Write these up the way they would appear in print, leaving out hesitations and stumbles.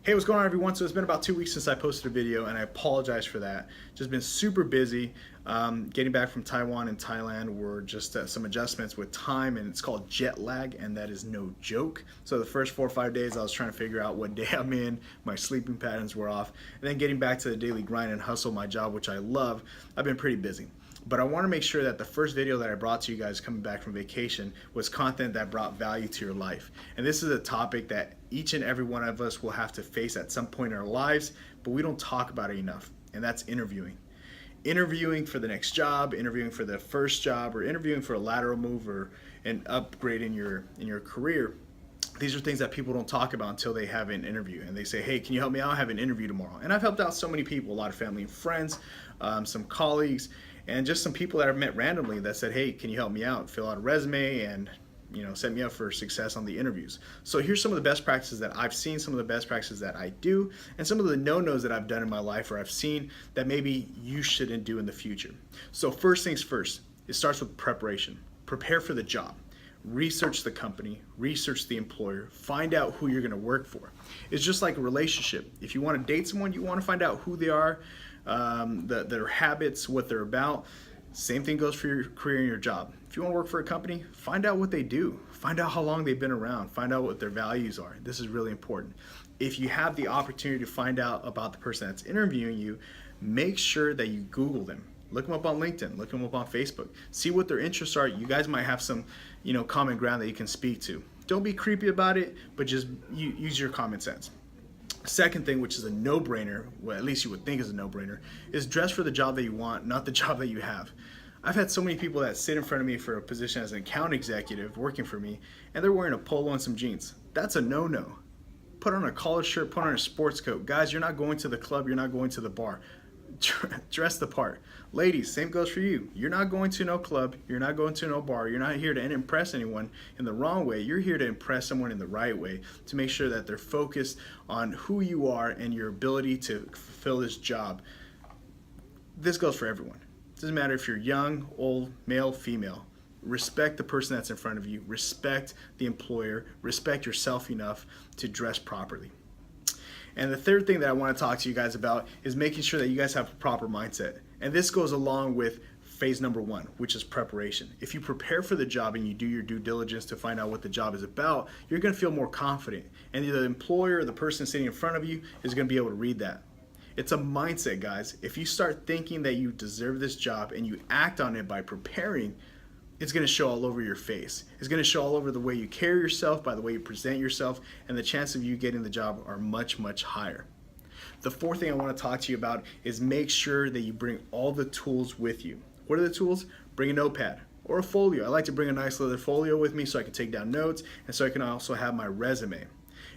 Hey, what's going on, everyone? So it's been about 2 weeks since I posted a video, and I apologize for that. Just been super busy. Getting back from Taiwan and Thailand were just some adjustments with time, and it's called jet lag, and that is no joke. So the first 4 or 5 days, I was trying to figure out what day I'm in. My sleeping patterns were off, and then getting back to the daily grind and hustle, my job, which I love. I've been pretty busy. But I want to make sure that the first video that I brought to you guys coming back from vacation was content that brought value to your life. And this is a topic that each and every one of us will have to face at some point in our lives, but we don't talk about it enough, and that's interviewing. Interviewing for the next job, interviewing for the first job, or interviewing for a lateral move or an upgrade in your career. These are things that people don't talk about until they have an interview, and they say, hey, can you help me out? I have an interview tomorrow. And I've helped out so many people, a lot of family and friends, some colleagues, and just some people that I've met randomly that said, hey, can you help me out? Fill out a resume and set me up for success on the interviews. So here's some of the best practices that I've seen, some of the best practices that I do, and some of the no-nos that I've done in my life or I've seen that maybe you shouldn't do in the future. So first things first, it starts with preparation. Prepare for the job. Research the company, research the employer, find out who you're gonna work for. It's just like a relationship. If you wanna date someone, you wanna find out who they are, their habits, what they're about. Same thing goes for your career and your job. If you want to work for a company, find out what they do. Find out how long they've been around. Find out what their values are. This is really important. If you have the opportunity to find out about the person that's interviewing you, make sure that you Google them. Look them up on LinkedIn. Look them up on Facebook. See what their interests are. You guys might have some, common ground that you can speak to. Don't be creepy about it, but just use your common sense. Second thing, which is a no-brainer, well, at least you would think is a no-brainer, is dress for the job that you want, not the job that you have. I've had so many people that sit in front of me for a position as an account executive working for me, and they're wearing a polo and some jeans. That's a no-no. Put on a collared shirt, put on a sports coat. Guys, you're not going to the club, you're not going to the bar. Dress the part. Ladies, same goes for you. You're not going to no club, you're not going to no bar, you're not here to impress anyone in the wrong way. You're here to impress someone in the right way, to make sure that they're focused on who you are and your ability to fulfill this job. This goes for everyone. It doesn't matter if you're young, old, male, female. Respect the person that's in front of you, respect the employer, respect yourself enough to dress properly. And the third thing that I want to talk to you guys about is making sure that you guys have a proper mindset. And this goes along with phase number one, which is preparation. If you prepare for the job and you do your due diligence to find out what the job is about, you're going to feel more confident. And the employer or the person sitting in front of you is going to be able to read that. It's a mindset, guys. If you start thinking that you deserve this job and you act on it by preparing, it's going to show all over your face. It's going to show all over the way you carry yourself, by the way you present yourself, and the chance of you getting the job are much, much higher. The fourth thing I want to talk to you about is make sure that you bring all the tools with you. What are the tools? Bring a notepad or a folio. I like to bring a nice leather folio with me so I can take down notes and so I can also have my resume.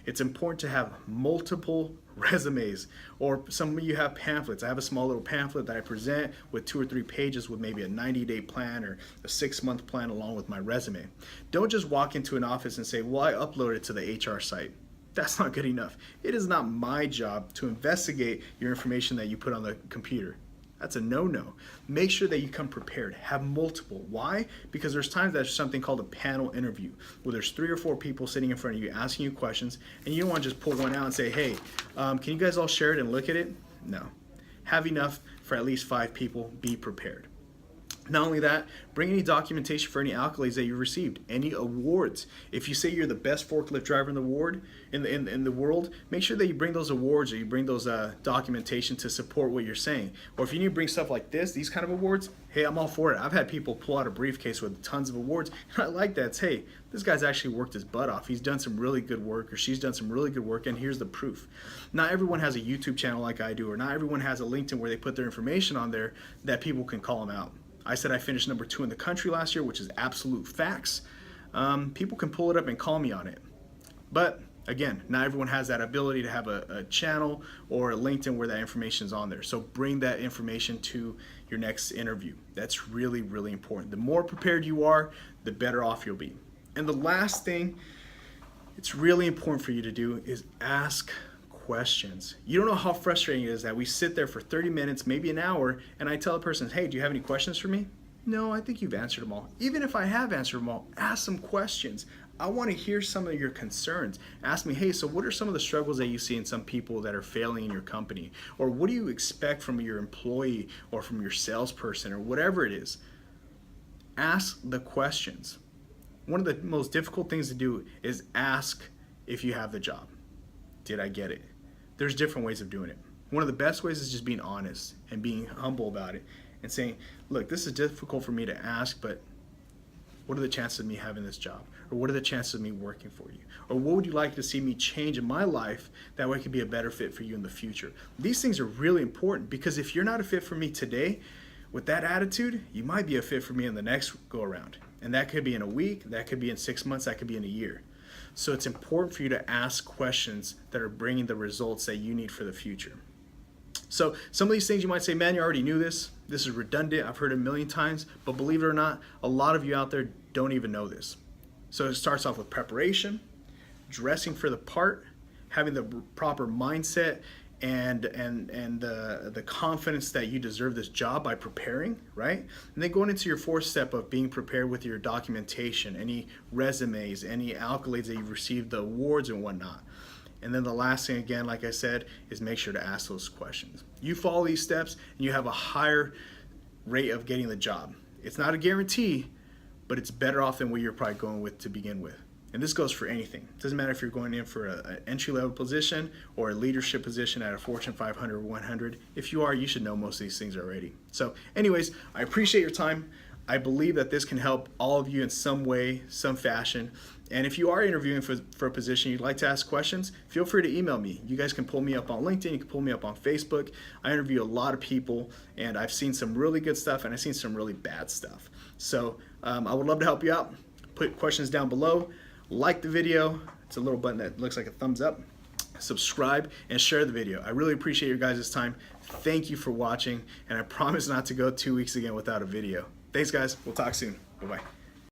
It's important to have multiple resumes, or some of you have pamphlets. I have a small little pamphlet that I present with 2 or 3 pages with maybe a 90-day plan or a 6-month plan along with my resume. Don't just walk into an office and say, well, I uploaded it to the HR site. That's not good enough. It is not my job to investigate your information that you put on the computer. That's a no-no. Make sure that you come prepared. Have multiple. Why? Because there's times there's something called a panel interview where there's 3 or 4 people sitting in front of you asking you questions, and you don't want to just pull one out and say, hey, can you guys all share it and look at it? No. Have enough for at least 5 people. Be prepared. Not only that, bring any documentation for any accolades that you received, any awards. If you say you're the best forklift driver in the world, make sure that you bring those awards or you bring those documentation to support what you're saying. Or if you need to bring stuff like this, these kind of awards, hey, I'm all for it. I've had people pull out a briefcase with tons of awards, and I like that. It's, hey, this guy's actually worked his butt off. He's done some really good work, or she's done some really good work, and here's the proof. Not everyone has a YouTube channel like I do, or not everyone has a LinkedIn where they put their information on there that people can call them out. I said I finished number 2 in the country last year, which is absolute facts. People can pull it up and call me on it. But again, not everyone has that ability to have a channel or a LinkedIn where that information is on there. So bring that information to your next interview. That's really, really important. The more prepared you are, the better off you'll be. And the last thing it's really important for you to do is ask questions. You don't know how frustrating it is that we sit there for 30 minutes, maybe an hour, and I tell a person, hey, do you have any questions for me? No, I think you've answered them all. Even if I have answered them all, ask some questions. I want to hear some of your concerns. Ask me, hey, so what are some of the struggles that you see in some people that are failing in your company? Or what do you expect from your employee or from your salesperson or whatever it is? Ask the questions. One of the most difficult things to do is ask if you have the job. Did I get it? There's different ways of doing it. One of the best ways is just being honest and being humble about it and saying, look, this is difficult for me to ask, but what are the chances of me having this job? Or what are the chances of me working for you? Or what would you like to see me change in my life that way I could be a better fit for you in the future? These things are really important, because if you're not a fit for me today, with that attitude, you might be a fit for me in the next go around. And that could be in a week, that could be in 6 months, that could be in a year. So it's important for you to ask questions that are bringing the results that you need for the future. So some of these things you might say, man, you already knew this. This is redundant. I've heard it a million times. But believe it or not, a lot of you out there don't even know this. So it starts off with preparation, dressing for the part, having the proper mindset, and the confidence that you deserve this job by preparing, right? And then going into your fourth step of being prepared with your documentation, any resumes, any accolades that you've received, the awards and whatnot. And then the last thing, again, like I said, is make sure to ask those questions. You follow these steps and you have a higher rate of getting the job. It's not a guarantee, but it's better off than what you're probably going with to begin with. And this goes for anything. It doesn't matter if you're going in for an entry-level position or a leadership position at a Fortune 500 or 100. If you are, you should know most of these things already. So anyways, I appreciate your time. I believe that this can help all of you in some way, some fashion. And if you are interviewing for a position, you'd like to ask questions, feel free to email me. You guys can pull me up on LinkedIn. You can pull me up on Facebook. I interview a lot of people, and I've seen some really good stuff, and I've seen some really bad stuff. So I would love to help you out. Put questions down below. Like the video. It's a little button that looks like a thumbs up. Subscribe and share the video. I really appreciate your guys' time. Thank you for watching, and I promise not to go 2 weeks again without a video. Thanks, guys. We'll talk soon. Bye-bye.